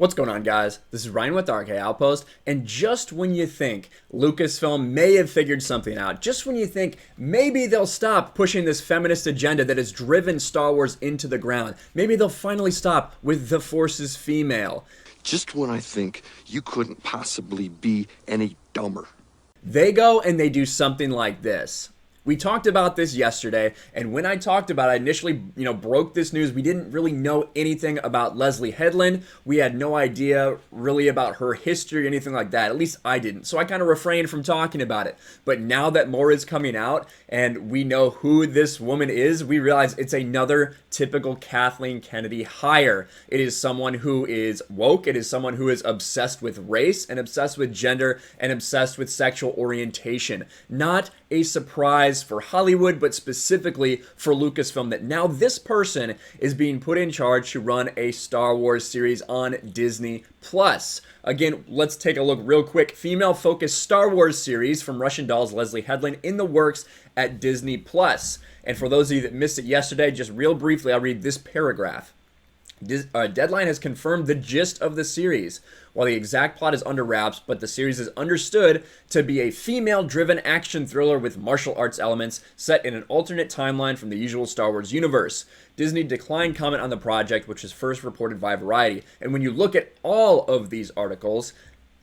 What's going on, guys? This is Ryan with RK Outpost, and just when you think Lucasfilm may have figured something out, just when you think maybe they'll stop pushing this feminist agenda that has driven Star Wars into the ground, maybe they'll finally stop with the Force is female. Just when I think you couldn't possibly be any dumber. They go and they do something like this. We talked about this yesterday, and when I talked about it, I initially, broke this news. We didn't really know anything about Leslye Headland. We had no idea really about her history or anything like that. At least I didn't. So I kind of refrained from talking about it. But now that more is coming out and we know who this woman is, we realize it's another typical Kathleen Kennedy hire. It is someone who is woke. It is someone who is obsessed with race and obsessed with gender and obsessed with sexual orientation. Not a surprise for Hollywood, but specifically for Lucasfilm, that now this person is being put in charge to run a Star Wars series on Disney Plus. Again, let's take a look real quick. Female-focused Star Wars series from Russian Doll's Leslye Headland in the works at Disney Plus. And for those of you that missed it yesterday, just real briefly, I'll read this paragraph. Deadline has confirmed the gist of the series. While the exact plot is under wraps, but the series is understood to be a female-driven action thriller with martial arts elements set in an alternate timeline from the usual Star Wars universe. Disney declined comment on the project, which was first reported by Variety. And when you look at all of these articles,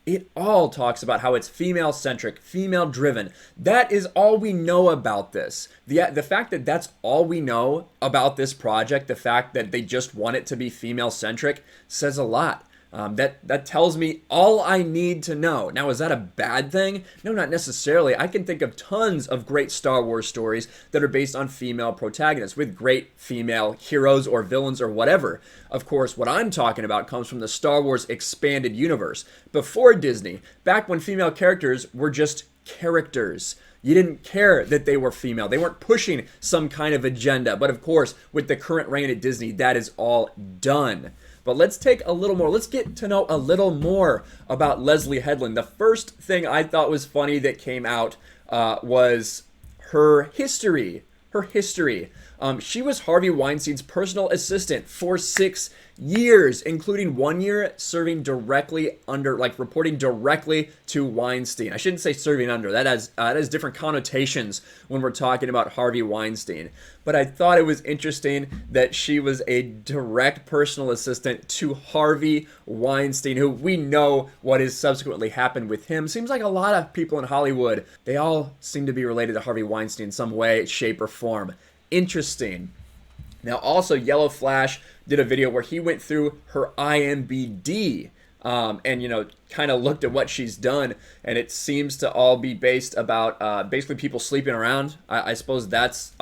it all talks about how it's female-centric, female-driven. That is all we know about this. The fact that that's all we know about this project, the fact that they just want it to be female-centric, says a lot. That tells me all I need to know. Now, is that a bad thing? No, not necessarily. I can think of tons of great Star Wars stories that are based on female protagonists with great female heroes or villains or whatever. Of course, what I'm talking about comes from the Star Wars expanded universe. Before Disney, back when female characters were just characters. You didn't care that they were female. They weren't pushing some kind of agenda. But of course, with the current reign at Disney, that is all done. But let's take a little more. Let's get to know a little more about Leslye Headland. The first thing I thought was funny that came out was her history. She was Harvey Weinstein's personal assistant for 6 years, including 1 year serving directly under, reporting directly to Weinstein. I shouldn't say serving under. That has different connotations when we're talking about Harvey Weinstein. But I thought it was interesting that she was a direct personal assistant to Harvey Weinstein, who we know what has subsequently happened with him. Seems like a lot of people in Hollywood, they all seem to be related to Harvey Weinstein in some way, shape, or form. Interesting. Now, also, Yellow Flash did a video where he went through her IMDb and, kind of looked at what she's done, and it seems to all be based about basically people sleeping around. I suppose that's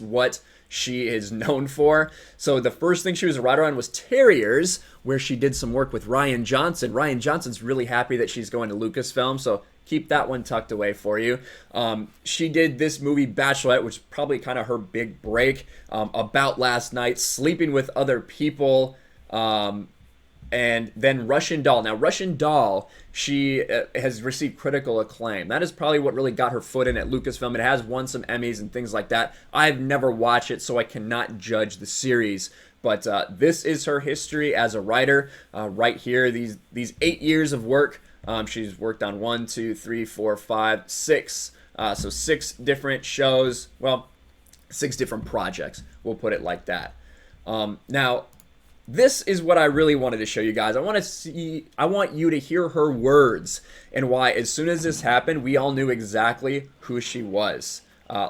what she is known for. So the first thing she was a writer on was Terriers, where she did some work with Rian Johnson. Rian Johnson's really happy that she's going to Lucasfilm, so keep that one tucked away for you. She did this movie, Bachelorette, which is probably kind of her big break, About Last Night, Sleeping with Other People, and then Russian Doll. Now, Russian Doll, she has received critical acclaim. That is probably what really got her foot in at Lucasfilm. It has won some Emmys and things like that. I've never watched it, so I cannot judge the series. But this is her history as a writer. Right here, these 8 years of work. She's worked on 1, 2, 3, 4, 5, 6. So 6 different shows. Well, 6 different projects. We'll put it like that. Now, this is what I really wanted to show you guys. I want you to hear her words and why as soon as this happened, we all knew exactly who she was.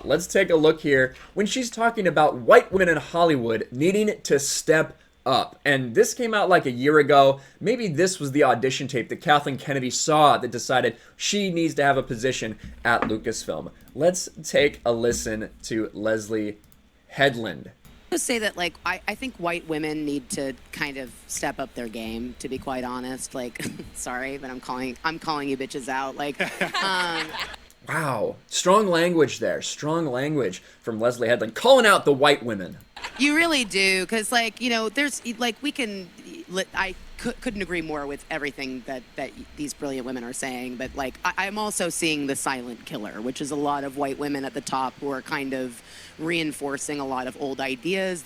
Let's take a look here when she's talking about white women in Hollywood needing to step up. And this came out like a year ago. Maybe this was the audition tape that Kathleen Kennedy saw that decided she needs to have a position at Lucasfilm. Let's take a listen to Leslye Headland. To say that, I think white women need to kind of step up their game, to be quite honest. Sorry, but I'm calling you bitches out. Wow, strong language there. Strong language from Leslye Headland, calling out the white women. You really do, because there's we can. couldn't agree more with everything that these brilliant women are saying. But like, I'm also seeing the silent killer, which is a lot of white women at the top who are kind of reinforcing a lot of old ideas.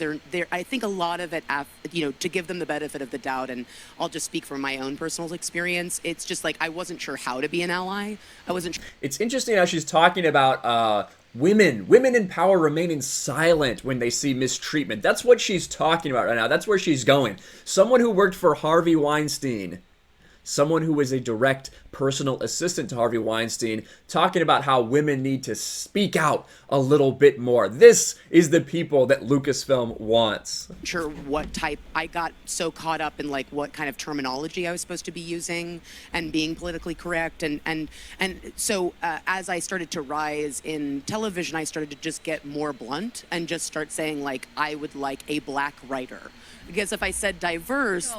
I think a lot of it, to give them the benefit of the doubt, and I'll just speak from my own personal experience. It's just like I wasn't sure how to be an ally. I wasn't. It's interesting how she's talking about women in power remaining silent when they see mistreatment. That's what she's talking about right now. That's where she's going. Someone who worked for Harvey Weinstein, someone who was a direct personal assistant to Harvey Weinstein, talking about how women need to speak out a little bit more. This is the people that Lucasfilm wants. Sure, what type. I got so caught up in like what kind of terminology I was supposed to be using and being politically correct, and so as I started to rise in television, I started to just get more blunt and just start saying like, I would like a black writer. Because if I said diverse,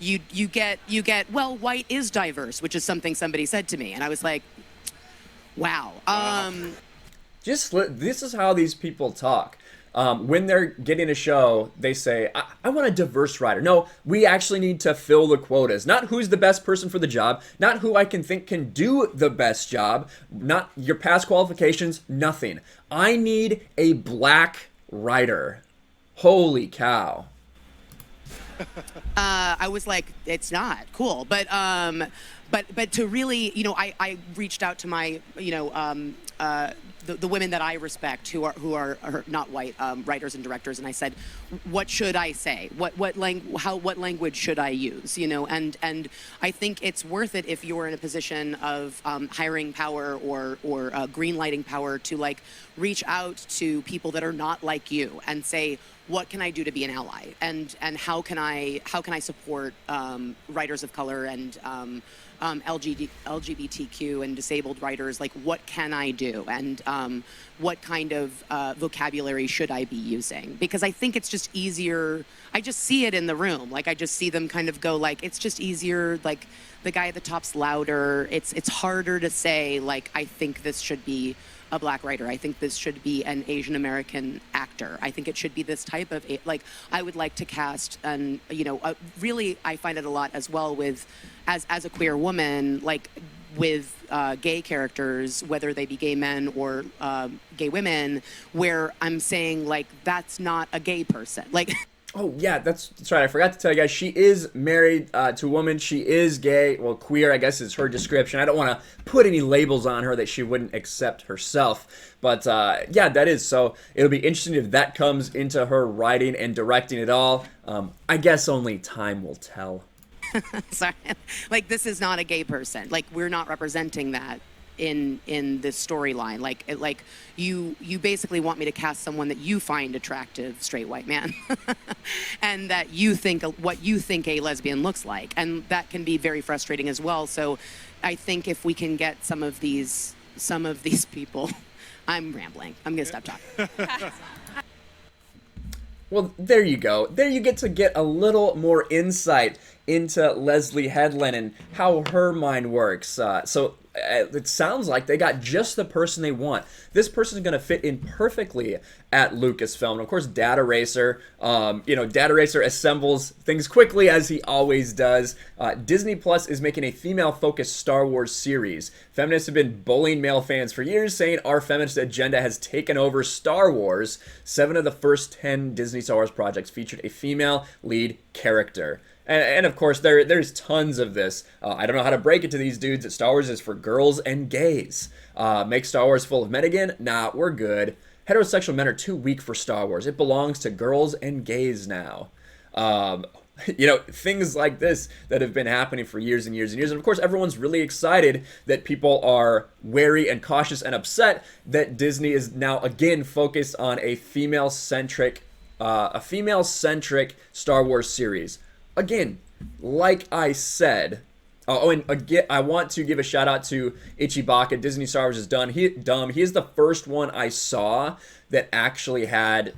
you get, well, white is diverse, which is something somebody said to me. And I was like, wow. This is how these people talk. When they're getting a show, they say, I want a diverse writer. No, we actually need to fill the quotas. Not who's the best person for the job, not who I think can do the best job, not your past qualifications, nothing. I need a black writer. Holy cow. I was like, it's not cool, but to really, I reached out to my, the women that I respect who are not white writers and directors, and I said, what should I say? What language should I use? And I think it's worth it if you're in a position of hiring power or green lighting power to like reach out to people that are not like you and say, what can I do to be an ally, and how can I support writers of color and LGBTQ and disabled writers? Like, what can I do, and what kind of vocabulary should I be using? Because I think it's just easier. I just see it in the room. Like, I just see them kind of go like, it's just easier. Like, the guy at the top's louder. It's harder to say like, I think this should be a black writer. I think this should be an Asian American actor. I think it should be this type of, like, I would like to cast, and really I find it a lot as well with, as a queer woman, like with gay characters, whether they be gay men or gay women, where I'm saying like, that's not a gay person. Like. Oh, yeah, that's right. I forgot to tell you guys, she is married to a woman. She is gay. Well, queer, I guess, is her description. I don't want to put any labels on her that she wouldn't accept herself. But, yeah, that is. So it'll be interesting if that comes into her writing and directing it all. I guess only time will tell. Sorry. Like, this is not a gay person. Like, we're not representing that in this storyline. Like you basically want me to cast someone that you find attractive, straight white man, and that you think what you think a lesbian looks like, and that can be very frustrating as well. So I think if we can get some of these people, I'm rambling. I'm gonna stop talking. Well, there you go. There you get a little more insight into Leslye Headland and how her mind works. So it sounds like they got just the person they want. This person is going to fit in perfectly at Lucasfilm. And of course, Data Racer, Data Racer assembles things quickly as he always does. Disney Plus is making a female-focused Star Wars series. Feminists have been bullying male fans for years, saying our feminist agenda has taken over Star Wars. 7 of the first 10 Disney Star Wars projects featured a female lead character. And of course, there's tons of this. I don't know how to break it to these dudes that Star Wars is for girls and gays. Make Star Wars full of men again? Nah, we're good. Heterosexual men are too weak for Star Wars. It belongs to girls and gays now. Things like this that have been happening for years and years and years. And of course, everyone's really excited that people are wary and cautious and upset that Disney is now again focused on a female-centric Star Wars series. Again, like I said, and again, I want to give a shout out to Ichibaka. Disney Star Wars is dumb. He is the first one I saw that actually had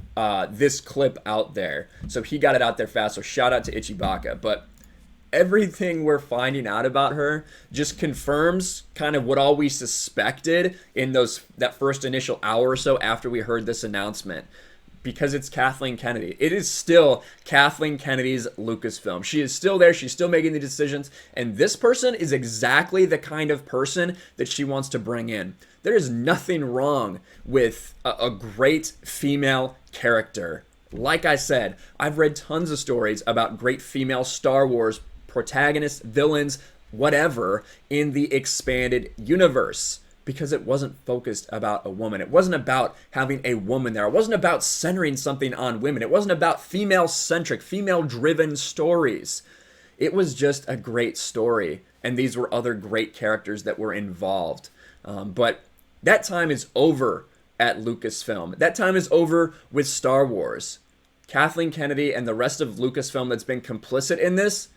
this clip out there. So he got it out there fast. So shout out to Ichibaka. But everything we're finding out about her just confirms kind of what all we suspected in that first initial hour or so after we heard this announcement. because it's Kathleen Kennedy. It is still Kathleen Kennedy's Lucasfilm. She is still there. She's still making the decisions. And this person is exactly the kind of person that she wants to bring in. There is nothing wrong with a great female character. Like I said, I've read tons of stories about great female Star Wars protagonists, villains, whatever, in the expanded universe. Because it wasn't focused about a woman. It wasn't about having a woman there. It wasn't about centering something on women. It wasn't about female-centric, female-driven stories. It was just a great story. And these were other great characters that were involved. But that time is over at Lucasfilm. That time is over with Star Wars. Kathleen Kennedy and the rest of Lucasfilm that's been complicit in this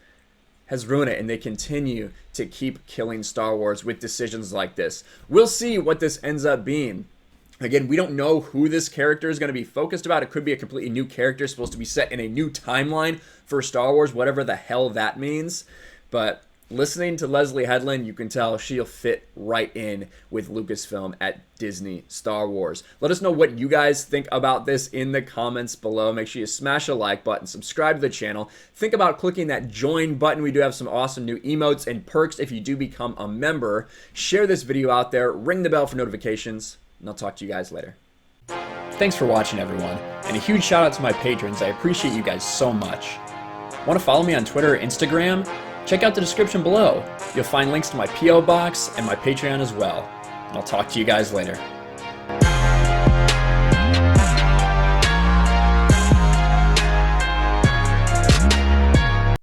has ruined it, and they continue to keep killing Star Wars with decisions like this. We'll see what this ends up being. Again, we don't know who this character is going to be focused about. It could be a completely new character supposed to be set in a new timeline for Star Wars, whatever the hell that means. But listening to Leslye Headland, you can tell she'll fit right in with Lucasfilm at Disney Star Wars. Let us know what you guys think about this in the comments below. Make sure you smash a like button, subscribe to the channel. Think about clicking that join button. We do have some awesome new emotes and perks if you do become a member. Share this video out there, ring the bell for notifications, and I'll talk to you guys later. Thanks for watching, everyone, and a huge shout out to my patrons. I appreciate you guys so much. Want to follow me on Twitter or Instagram? Check out the description below. You'll find links to my P.O. box and my Patreon as well. And I'll talk to you guys later.